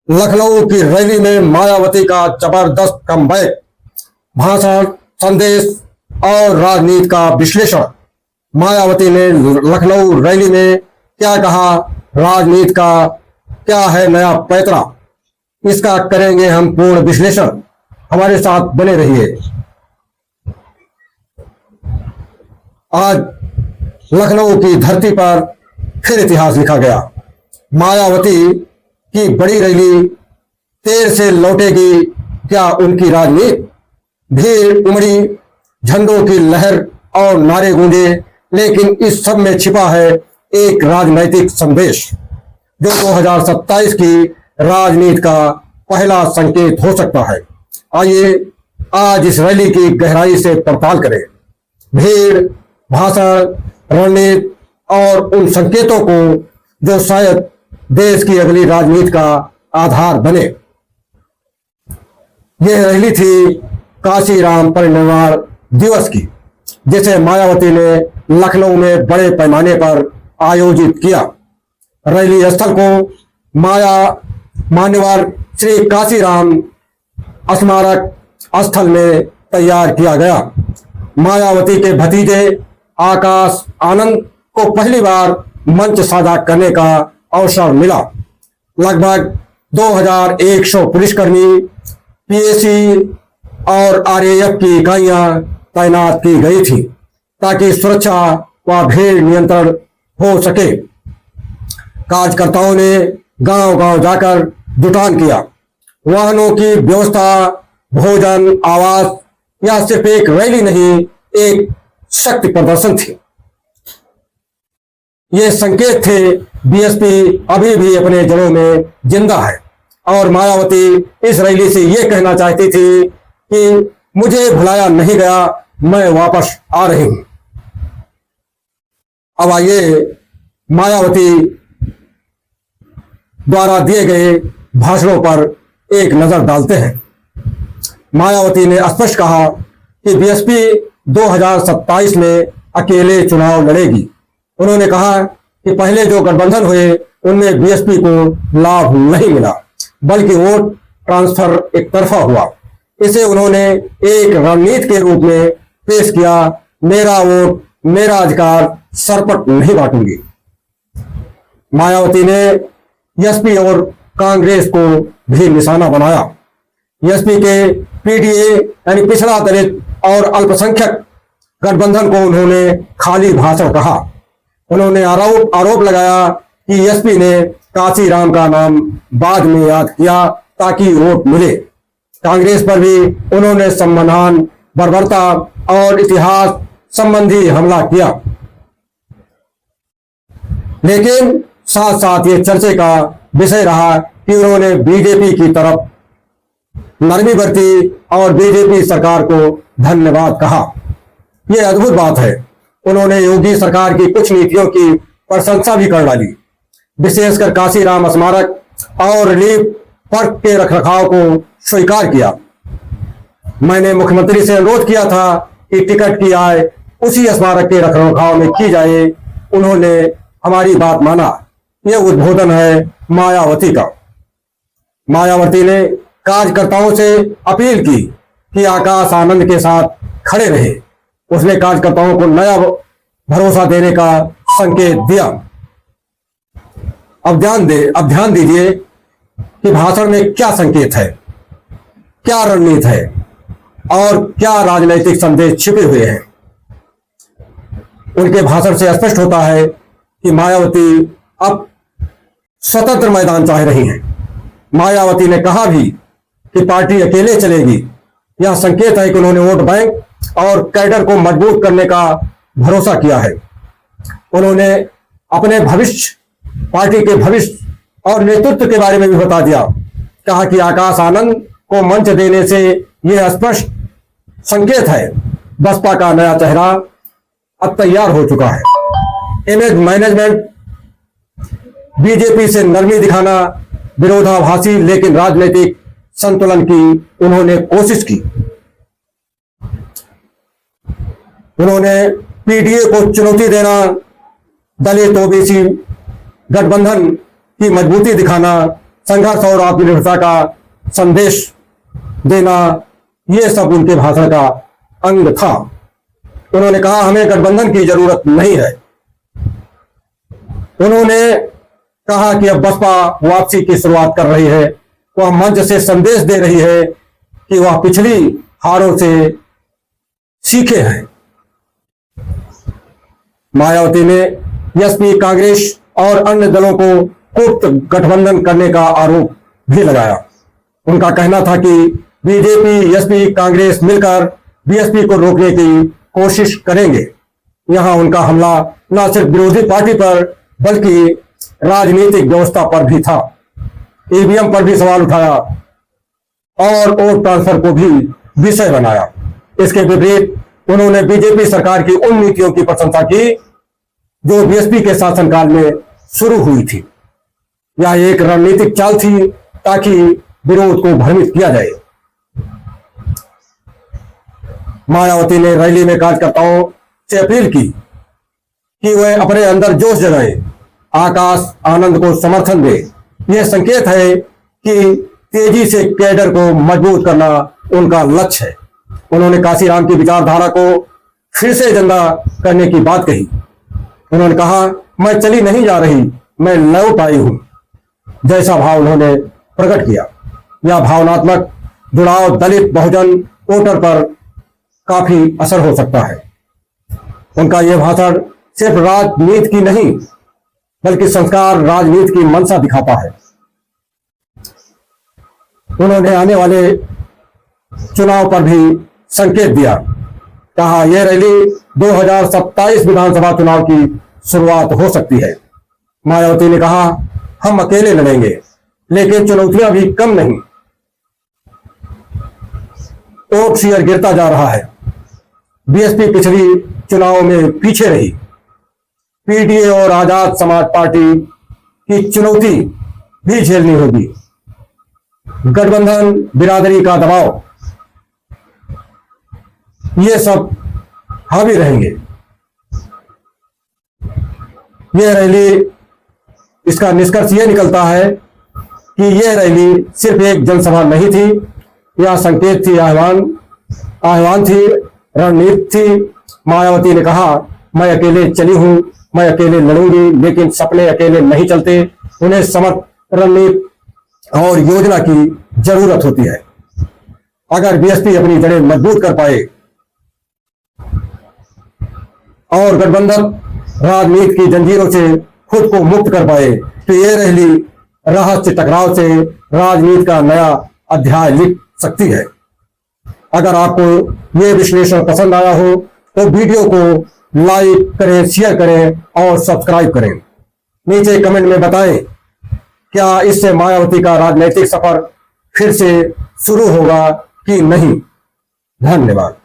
लखनऊ की रैली में मायावती का जबरदस्त कमबैक, भाषण, संदेश और राजनीति का विश्लेषण। मायावती ने लखनऊ रैली में क्या कहा, राजनीति का क्या है नया पैतरा, इसका करेंगे हम पूर्ण विश्लेषण। हमारे साथ बने रहिए। आज लखनऊ की धरती पर फिर इतिहास लिखा गया। मायावती की बड़ी रैली, तेर से लौटेगी क्या उनकी राजनीति। भीड़ उमड़ी, झंडों की लहर और नारे गूंजे, लेकिन इस सब में छिपा है एक राजनैतिक संदेश जो 2027 की राजनीति का पहला संकेत हो सकता है। आइए आज इस रैली की गहराई से पड़ताल करें। भीड़, भाषण, रणनीति और उन संकेतों को जो शायद देश की अगली राजनीति का आधार बने। यह रैली थी काशीराम परिनिर्वाण दिवस की, जिसे मायावती ने लखनऊ में बड़े पैमाने पर आयोजित किया। रैली स्थल को मान्यवर श्री काशीराम स्मारक स्थल में तैयार किया गया। मायावती के भतीजे आकाश आनंद को पहली बार मंच साझा करने का अवसर मिला। लगभग 2100 पुलिसकर्मी, पीएसी और आरएएफ की इकाइयां तैनात की गई थी ताकि सुरक्षा व भीड़ नियंत्रण हो सके। कार्यकर्ताओं ने गांव-गांव जाकर जुटान किया। वाहनों की व्यवस्था, भोजन, आवास, यह सिर्फ एक रैली नहीं, एक शक्ति प्रदर्शन थी। ये संकेत थे बीएसपी अभी भी अपने जड़ों में जिंदा है और मायावती इस रैली से ये कहना चाहती थी कि मुझे भुलाया नहीं गया, मैं वापस आ रही हूं। अब आइए मायावती द्वारा दिए गए भाषणों पर एक नजर डालते हैं। मायावती ने स्पष्ट कहा कि बीएसपी 2027 में अकेले चुनाव लड़ेगी। उन्होंने कहा कि पहले जो गठबंधन हुए उनमें बीएसपी को लाभ नहीं मिला, बल्कि वोट ट्रांसफर एक तरफा हुआ। इसे उन्होंने एक रणनीति के रूप में पेश किया, मेरा वोट मेरा अधिकार, सरपट नहीं बांटूंगी। मायावती ने एसपी और कांग्रेस को भी निशाना बनाया। एसपी के पीडीए यानी पिछड़ा दलित और अल्पसंख्यक गठबंधन को उन्होंने खाली भाषण कहा। उन्होंने आरोप लगाया कि एसपी ने काशीराम का नाम बाद में याद किया ताकि वोट मिले। कांग्रेस पर भी उन्होंने सम्मान, बर्बरता और इतिहास संबंधी हमला किया। लेकिन साथ साथ ये चर्चे का विषय रहा कि उन्होंने बीजेपी की तरफ नरमी बरती और बीजेपी सरकार को धन्यवाद कहा। यह अद्भुत बात है। उन्होंने योगी सरकार की कुछ नीतियों की प्रशंसा भी कर डाली, विशेषकर काशीराम स्मारक और रिलीफ पार्क के रखरखाव को स्वीकार किया। मैंने मुख्यमंत्री से अनुरोध किया था कि टिकट की आय उसी स्मारक के रखरखाव में की जाए। उन्होंने हमारी बात माना। यह उद्बोधन है मायावती का। मायावती ने कार्यकर्ताओं से अपील की कि आकाश आनंद के साथ खड़े रहे। उसने कार्यकर्ताओं को नया भरोसा देने का संकेत दिया। अब ध्यान दीजिए कि भाषण में क्या संकेत है, क्या रणनीति है और क्या राजनीतिक संदेश छिपे हुए हैं। उनके भाषण से स्पष्ट होता है कि मायावती अब स्वतंत्र मैदान चाह रही हैं। मायावती ने कहा भी कि पार्टी अकेले चलेगी। यह संकेत है कि उन्होंने वोट बैंक और कैडर को मजबूत करने का भरोसा किया है। उन्होंने अपने भविष्य, पार्टी के भविष्य और नेतृत्व के बारे में भी बता दिया। कहा कि आकाश आनंद को मंच देने से यह स्पष्ट संकेत है बसपा का नया चेहरा अब तैयार हो चुका है। इमेज मैनेजमेंट, बीजेपी से नरमी दिखाना, विरोधाभासी लेकिन राजनीतिक संतुलन की उन्होंने कोशिश की। उन्होंने पीडीए को चुनौती देना, दलित ओबीसी गठबंधन की मजबूती दिखाना, संघर्ष और आत्मनिर्भरता का संदेश देना, ये सब उनके भाषण का अंग था। उन्होंने कहा, हमें गठबंधन की जरूरत नहीं है। उन्होंने कहा कि अब बसपा वापसी की शुरुआत कर रही है। वह मंच से संदेश दे रही है कि वह पिछली हारों से सीखे हैं। मायावती ने एसपी, कांग्रेस और अन्य दलों को गुप्त गठबंधन करने का आरोप भी लगाया। उनका कहना था कि बीजेपी, एसपी, कांग्रेस मिलकर बीएसपी को रोकने की कोशिश करेंगे। यहां उनका हमला न सिर्फ विरोधी पार्टी पर बल्कि राजनीतिक व्यवस्था पर भी था। ईवीएम पर भी सवाल उठाया और वोट ट्रांसफर को भी विषय बनाया। इसके विपरीत उन्होंने बीजेपी सरकार की उन नीतियों की प्रशंसा की जो बीएसपी के शासनकाल में शुरू हुई थी। यह एक रणनीतिक चाल थी ताकि विरोध को भ्रमित किया जाए। मायावती ने रैली में कार्यकर्ताओं से अपील की कि वे अपने अंदर जोश जगाए, आकाश आनंद को समर्थन दे। यह संकेत है कि तेजी से कैडर को मजबूत करना उनका लक्ष्य है। उन्होंने काशीराम की विचारधारा को फिर से जिंदा करने की बात कही। उन्होंने कहा, मैं चली नहीं जा रही, मैं लौट आई हूं जैसा भाव उन्होंने प्रकट किया। यह भावनात्मक जुड़ाव दलित बहुजन वोटर पर काफी असर हो सकता है। उनका यह भाषण सिर्फ राजनीति की नहीं बल्कि संस्कार राजनीति की मंशा दिखाता है। उन्होंने आने वाले चुनाव पर भी संकेत दिया। कहा, यह रैली 2027 विधानसभा चुनाव की शुरुआत हो सकती है। मायावती ने कहा, हम अकेले लड़ेंगे लेकिन चुनौतियां भी कम नहीं। वोट शेयर गिरता जा रहा है। बीएसपी पिछली चुनाव में पीछे रही। पीडीए और आजाद समाज पार्टी की चुनौती भी झेलनी होगी। गठबंधन, बिरादरी का दबाव, ये सब हावी रहेंगे। यह रैली, इसका निष्कर्ष यह निकलता है कि यह रैली सिर्फ एक जनसभा नहीं थी, यह संकेत थी, आह्वान थी, रणनीति थी। मायावती ने कहा, मैं अकेले चली हूं, मैं अकेले लड़ूंगी, लेकिन सपने अकेले नहीं चलते। उन्हें समर्थ, रणनीति और योजना की जरूरत होती है। अगर बीएसपी अपनी जड़ें मजबूत कर पाए और गठबंधन राजनीति की जंजीरों से खुद को मुक्त कर पाए तो यह रैली रहस्य टकराव से राजनीति का नया अध्याय लिख सकती है। अगर आपको यह विश्लेषण पसंद आया हो तो वीडियो को लाइक करें, शेयर करें और सब्सक्राइब करें। नीचे कमेंट में बताएं, क्या इससे मायावती का राजनीतिक सफर फिर से शुरू होगा कि नहीं। धन्यवाद।